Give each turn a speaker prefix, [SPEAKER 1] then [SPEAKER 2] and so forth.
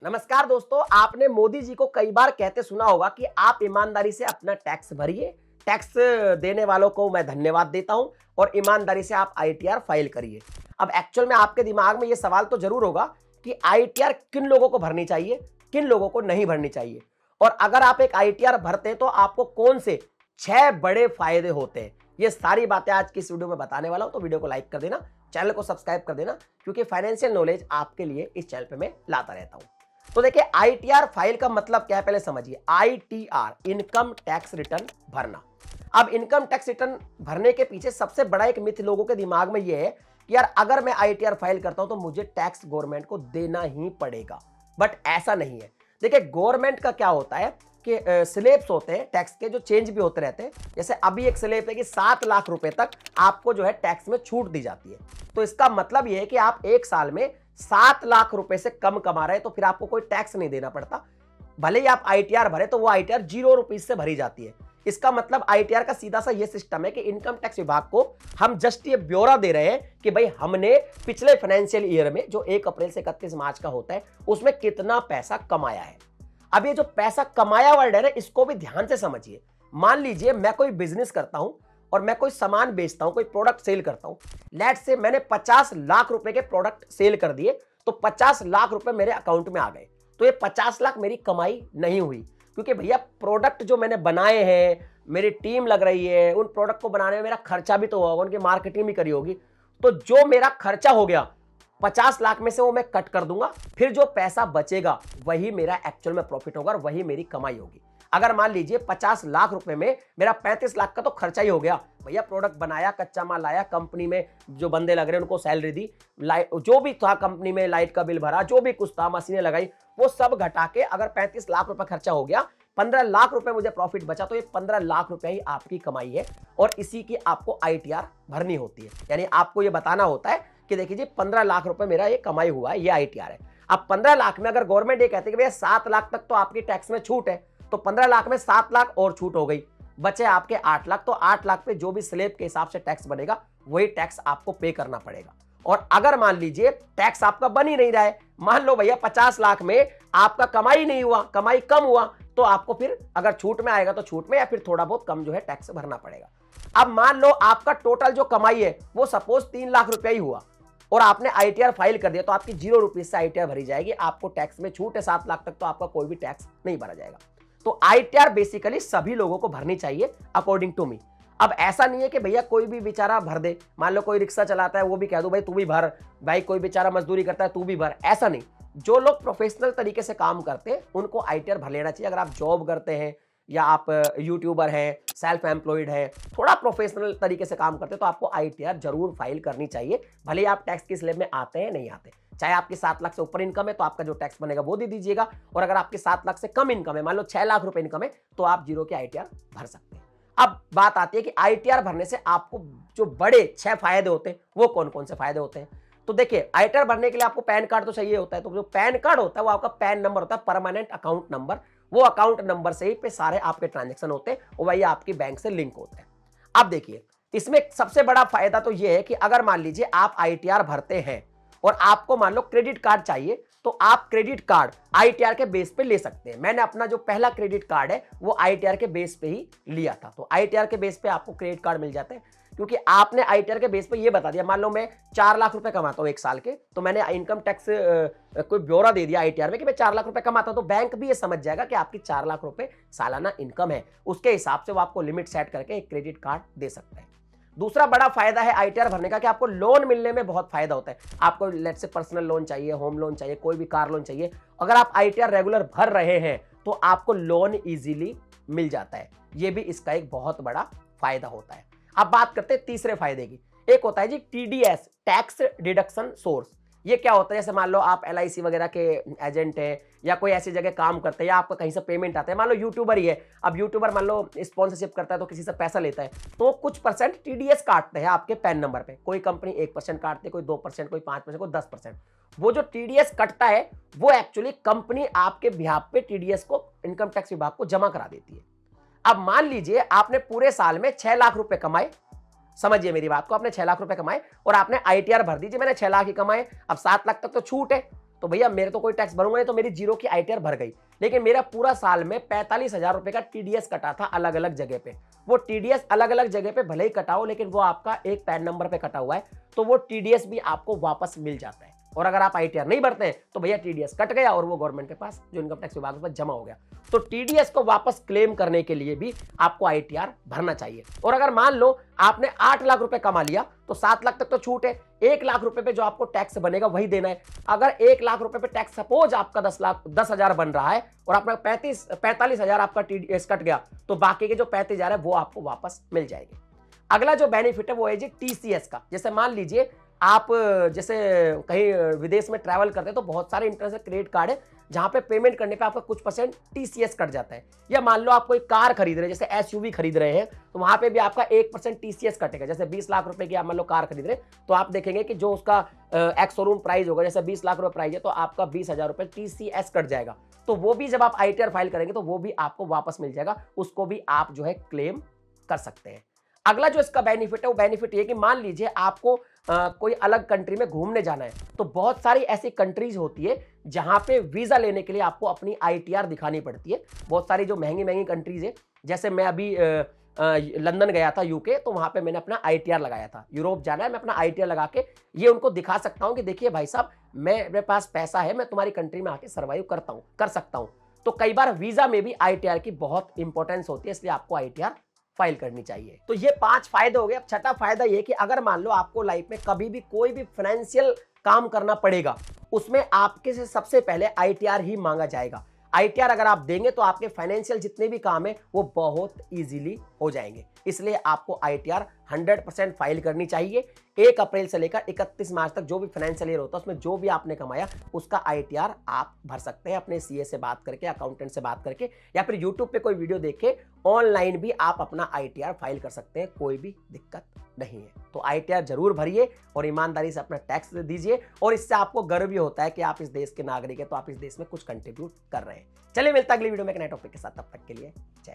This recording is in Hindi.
[SPEAKER 1] नमस्कार दोस्तों, आपने मोदी जी को कई बार कहते सुना होगा कि आप ईमानदारी से अपना टैक्स भरिए। टैक्स देने वालों को मैं धन्यवाद देता हूं और ईमानदारी से आप आईटीआर फाइल करिए। अब एक्चुअल में आपके दिमाग में यह सवाल तो जरूर होगा कि आईटीआर किन लोगों को भरनी चाहिए, किन लोगों को नहीं भरनी चाहिए, और अगर आप एक आईटीआर भरते हैं तो आपको कौन से 6 बड़े फायदे होते हैं। ये सारी बातें आज की इस वीडियो में बताने वाला हूं, तो वीडियो को लाइक कर देना, चैनल को सब्सक्राइब कर देना, क्योंकि फाइनेंशियल नॉलेज आपके लिए इस चैनल पे मैं लाता रहता हूं। तो देखिए, आईटीआर फाइल का मतलब क्या है पहले समझिए। आईटीआर इनकम टैक्स रिटर्न भरना। अब इनकम टैक्स रिटर्न भरने के पीछे सबसे बड़ा एक मिथ लोगों के दिमाग में यह है कि यार अगर मैं आईटीआर फाइल करता हूं तो मुझे टैक्स गवर्नमेंट को देना ही पड़ेगा। बट ऐसा नहीं है। देखिए, गवर्नमेंट का क्या होता है कि स्लैब्स होते हैं टैक्स के, जो चेंज भी होते रहते हैं। जैसे अभी एक स्लैब है कि 7 लाख रुपए तक आपको जो है टैक्स में छूट दी जाती है। तो इसका मतलब यह है कि आप एक साल में 7 लाख रुपए से कम कमा रहे हैं तो फिर आपको कोई टैक्स नहीं देना पड़ता। भले ही आप आईटीआर भरे तो वो आईटीआर 0 रुपीज से भरी जाती है। इसका मतलब आईटीआर का सीधा सा ये सिस्टम है कि इनकम टैक्स विभाग को हम जस्ट ये ब्यौरा दे रहे हैं कि भाई हमने पिछले फाइनेंशियल ईयर में, जो 1 अप्रैल से 31 मार्च का होता है, उसमें कितना पैसा कमाया है। अब ये जो पैसा कमाया वर्ड है ना, इसको भी ध्यान से समझिए। मान लीजिए मैं कोई बिजनेस करता हूं और मैं कोई सामान बेचता हूं, कोई प्रोडक्ट सेल करता हूं। लेट्स से मैंने 50 लाख रुपए के प्रोडक्ट सेल कर दिए, तो 50 लाख रुपए मेरे अकाउंट में आ गए। तो ये 50 लाख मेरी कमाई नहीं हुई, क्योंकि भैया प्रोडक्ट जो मैंने बनाए हैं, मेरी टीम लग रही है, उन प्रोडक्ट को बनाने में मेरा खर्चा भी तो होगा, उनकी मार्केटिंग भी करी होगी। तो जो मेरा खर्चा हो गया 50 लाख में से वो मैं कट कर दूंगा, फिर जो पैसा बचेगा वही मेरा एक्चुअल में प्रॉफिट होगा और वही मेरी कमाई होगी। अगर मान लीजिए 50 लाख रुपए में मेरा 35 लाख का तो खर्चा ही हो गया, भैया प्रोडक्ट बनाया, कच्चा माल लाया, कंपनी में जो बंदे लग रहे हैं उनको सैलरी दी, जो भी था कंपनी में, लाइट का बिल भरा, जो भी कुछ था, मशीनें लगाई, वो सब घटा के अगर 35 लाख रुपए खर्चा हो गया, 15 लाख रुपए मुझे प्रॉफिट बचा, तो ये 15 लाख रुपए ही आपकी कमाई है और इसी की आपको आईटीआर भरनी होती है। यानी आपको ये बताना होता है कि देखिए जी 15 लाख रुपए मेरा ये कमाई हुआ है, ये आईटीआर है। अब 15 लाख में अगर गवर्नमेंट ये कहती है कि भैया 7 लाख तक तो आपकी टैक्स में छूट है, तो 15 लाख में 7 लाख और छूट हो गई, बचे आपके 8 लाख। तो 8 लाख पे जो भी स्लैब के हिसाब से टैक्स बनेगा वही टैक्स आपको पे करना पड़ेगा। और अगर मान लीजिए टैक्स आपका बन ही नहीं रहा है, मान लो भैया 50 लाख में आपका कमाई नहीं हुआ, कमाई कम हुआ, तो आपको फिर अगर छूट में आएगा तो छूट में, या फिर थोड़ा बहुत कम जो है टैक्स भरना पड़ेगा। अब मान लो आपका टोटल जो कमाई है वो सपोज 3 लाख रुपया ही हुआ और आपने आईटीआर फाइल कर दिया, तो आपकी 0 रुपीज से आईटीआर भरी जाएगी। आपको टैक्स में छूट है 7 लाख तक, तो आपका कोई भी टैक्स नहीं भरा जाएगा। तो आईटीआर बेसिकली सभी लोगों को भरनी चाहिए अकॉर्डिंग टू मी। अब ऐसा नहीं है कि भैया कोई भी बेचारा भर दे। मान लो कोई रिक्शा चलाता है, वो भी कह दो भाई तू भी भर, भाई कोई बेचारा मजदूरी करता है तू भी भर, ऐसा नहीं। जो लोग प्रोफेशनल तरीके से काम करते हैं उनको आईटीआर भर लेना चाहिए। अगर आप जॉब करते हैं या आप यूट्यूबर हैं, सेल्फ एम्प्लॉयड है, थोड़ा प्रोफेशनल तरीके से काम करते हैं, तो आपको आईटीआर जरूर फाइल करनी चाहिए, भले ही आप टैक्स की स्लैब में आते हैं नहीं आते। चाहे आपकी 7 लाख से ऊपर इनकम है तो आपका जो टैक्स बनेगा वो दे दीजिएगा, और अगर आपके 7 लाख से कम इनकम है, मान लो 6 लाख रुपए इनकम है, तो आप 0 की आईटीआर भर सकते हैं। अब बात आती है कि आईटीआर भरने से आपको जो बड़े 6 फायदे होते हैं वो कौन कौन से फायदे होते हैं। तो देखिए, आईटीआर भरने के लिए आपको पैन कार्ड तो चाहिए होता है। तो जो पैन कार्ड होता है वो आपका पैन नंबर होता है, परमानेंट अकाउंट नंबर। वो अकाउंट नंबर से ही पे सारे आपके ट्रांजैक्शन होते हैं और वही आपकी बैंक से लिंक होते हैं। अब देखिए, इसमें सबसे बड़ा फायदा तो ये है कि अगर मान लीजिए आप आईटीआर भरते हैं और आपको मान लो क्रेडिट कार्ड चाहिए, तो आप क्रेडिट कार्ड आईटीआर के बेस पे ले सकते हैं। मैंने अपना जो पहला क्रेडिट कार्ड है वो आईटीआर के बेस पे ही लिया था। तो आईटीआर के बेस पे आपको क्रेडिट कार्ड मिल जाते हैं, क्योंकि आपने आईटीआर के बेस पे ये बता दिया। मान लो मैं 4 लाख रुपए कमाता हूं 1 साल के, तो मैंने इनकम टैक्स कोई ब्यौरा दे दिया आईटीआर में कि मैं 4 लाख रुपए कमाता हूं, तो बैंक भी ये समझ जाएगा कि आपकी 4 लाख रुपए सालाना इनकम है। उसके हिसाब से वो आपको लिमिट सेट करके एक क्रेडिट कार्ड दे सकता है। दूसरा बड़ा फायदा है आईटीआर भरने का कि आपको लोन मिलने में बहुत फायदा होता है। आपको लेट्स से पर्सनल लोन चाहिए, होम लोन चाहिए, कोई भी कार लोन चाहिए, अगर आप आईटीआर रेगुलर भर रहे हैं तो आपको लोन इजीली मिल जाता है। यह भी इसका एक बहुत बड़ा फायदा होता है। अब बात करते हैं तीसरे फायदे की। एक होता है जी टीडीएस, टैक्स डिडक्शन सोर्स। ये क्या होता है, जैसे मान लो आप एलआईसी वगैरह के एजेंट हैं या कोई ऐसी जगह काम करते हैं, या आपका कहीं से पेमेंट आता है, मान लो यूट्यूबर ही है। अब यूट्यूबर मान लो स्पॉन्सरशिप करता है तो किसी से पैसा लेता है, तो कुछ परसेंट टीडीएस काटते हैं आपके पैन नंबर पे। कोई कंपनी 1% काटती है, कोई 2%, कोई 5%, कोई 10%। वो जो टीडीएस कटता है वो एक्चुअली कंपनी आपके बिहाफ पे टीडीएस को इनकम टैक्स विभाग को जमा करा देती है। अब मान लीजिए आपने पूरे साल में 6 लाख रुपए कमाए, समझिए मेरी बात को, आपने 6 लाख रुपए कमाए और आपने आईटीआर भर दीजिए, मैंने 6 लाख ही कमाए, अब 7 लाख तक तो छूट है, तो भैया मेरे तो कोई टैक्स भरूंगा नहीं, तो मेरी जीरो की आईटीआर भर गई, लेकिन मेरा पूरा साल में 45,000 रुपए का टीडीएस कटा था अलग अलग जगह पे। वो टीडीएस अलग अलग जगह पे भले ही कटाओ, लेकिन वो आपका एक पैन नंबर पे कटा हुआ है, तो वो टीडीएस भी आपको वापस मिल जाता है। और अगर आप आईटीआर नहीं भरते हैं तो भैया टीडीएस कट गया और वो गवर्नमेंट के पास, जो इनकम टैक्स विभाग के पास जमा हो गया। तो टीडीएस को वापस क्लेम करने के लिए भी आपको आईटीआर भरना चाहिए। और अगर मान लो आपने 8 लाख रुपए कमा लिया तो 7 लाख तक तो छूट है, 1 लाख रुपए पे जो आपको टैक्स बनेगा वही देना है। अगर 1 लाख रुपए पे टैक्स सपोज आपका 10,000 बन रहा है और आपका 45,000 आपका टीडीएस कट गया, तो बाकी के जो 35,000 है वो आपको वापस मिल जाएंगे। अगला जो बेनिफिट है वो है जी टीसीएस का। जैसे मान लीजिए आप जैसे कहीं विदेश में ट्रैवल करते हैं तो बहुत सारे इंटरनेशनल क्रेडिट कार्ड है जहां पे पेमेंट करने पे आपका कुछ परसेंट टीसीएस कट जाता है। या मान लो आप कोई कार खरीद रहे हैं, जैसे एसयूवी खरीद रहे हैं, तो वहां पे भी आपका 1% टीसीएस कटेगा। जैसे 20 लाख रुपए की आप मान लो कार खरीद रहे हैं, तो आप देखेंगे कि जो उसका एक्स शोरूम प्राइस होगा, जैसे 20 लाख रुपए प्राइस है, तो आपका 20,000 रुपए टीसीएस कट जाएगा। तो वो भी जब आप आईटीआर फाइल करेंगे तो वो भी आपको वापस मिल जाएगा, उसको भी आप जो है क्लेम कर सकते हैं। अगला जो इसका बेनिफिट है वो बेनिफिट ये कि मान लीजिए आपको कोई अलग कंट्री में घूमने जाना है, तो बहुत सारी ऐसी कंट्रीज होती है जहां पे वीजा लेने के लिए आपको अपनी आईटीआर दिखानी पड़ती है। बहुत सारी जो महंगी महंगी कंट्रीज है, जैसे मैं अभी लंदन गया था यूके, तो वहां पे मैंने अपना आईटीआर लगाया था। यूरोप जाना है, मैं अपना आईटीआर लगा के ये उनको दिखा सकता हूं कि देखिए भाई साहब, मेरे पास पैसा है, मैं तुम्हारी कंट्री में आके सर्वाइव कर सकता हूं। तो कई बार वीजा में भी आईटीआर की बहुत इंपॉर्टेंस होती है, इसलिए आपको आईटीआर फाइल करनी चाहिए। तो ये 5 फायदे हो गए। अब छठा फायदा ये कि अगर मान लो आपको लाइफ में कभी भी कोई भी फाइनेंशियल काम करना पड़ेगा, उसमें आपके से सबसे पहले आईटीआर ही मांगा जाएगा। आईटीआर अगर आप देंगे तो आपके फाइनेंशियल जितने भी काम है वो बहुत इजीली हो जाएंगे। इसलिए आपको आईटीआर 100% फाइल करनी चाहिए। 1 अप्रैल से लेकर 31 मार्च तक जो भी फाइनेंशियल ईयर होता है, उसमें जो भी आपने कमाया उसका आईटीआर आप भर सकते हैं अपने सीए से बात करके, अकाउंटेंट से बात करके, या फिर यूट्यूब पे कोई वीडियो देख के ऑनलाइन भी आप अपना आईटीआर फाइल कर सकते हैं, कोई भी दिक्कत नहीं है। तो आईटीआर जरूर भरिए और ईमानदारी से अपना टैक्स दीजिए, और इससे आपको गर्व भी होता है कि आप इस देश के नागरिक हैं, तो आप इस देश में कुछ कंट्रीब्यूट कर रहे हैं। चलिए मिलता है अगली वीडियो में एक नए टॉपिक के साथ, तब तक के लिए जय हिंद।